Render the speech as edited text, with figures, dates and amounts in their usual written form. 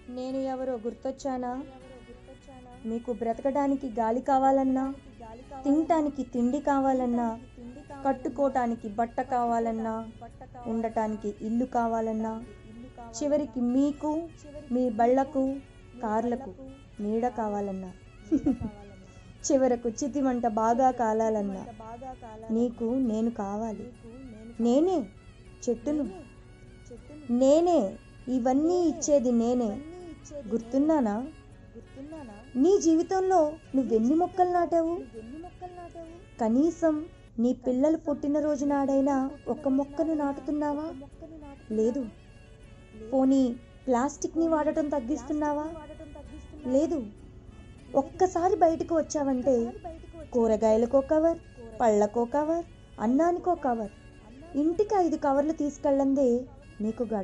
నేను ఎవరో గుర్తొచ్చానా? మీకు బ్రతకడానికి గాలి కావాలన్నా, తినటానికి తిండి కావాలన్నా, కట్టుకోవటానికి బట్ట కావాలన్నా, ఉండటానికి ఇల్లు కావాలన్నా, చివరికి మీకు మీ బళ్ళకు కార్లకు నీడ కావాలన్నా, చివరకు చితిమంట బాగా కాలాలన్నా నీకు నేను కావాలి. నేనే చెట్టును, నేనే ఇవన్నీ ఇచ్చేది నేనే. గుర్తున్నానా? నీ జీవితంలో నువ్వెన్ని మొక్కలు నాటావు? కనీసం నీ పిల్లలు పుట్టినరోజు నాడైనా ఒక మొక్కను నాటుతున్నావా? లేదు. పోనీ ప్లాస్టిక్ని వాడటం తగ్గిస్తున్నావా? లేదు. ఒక్కసారి బయటకు వచ్చావంటే కూరగాయలకో కవర్, పళ్ళకో కవర్, అన్నానికో కవర్, ఇంటికి 5 కవర్లు తీసుకెళ్ళందే నీకు గడవ.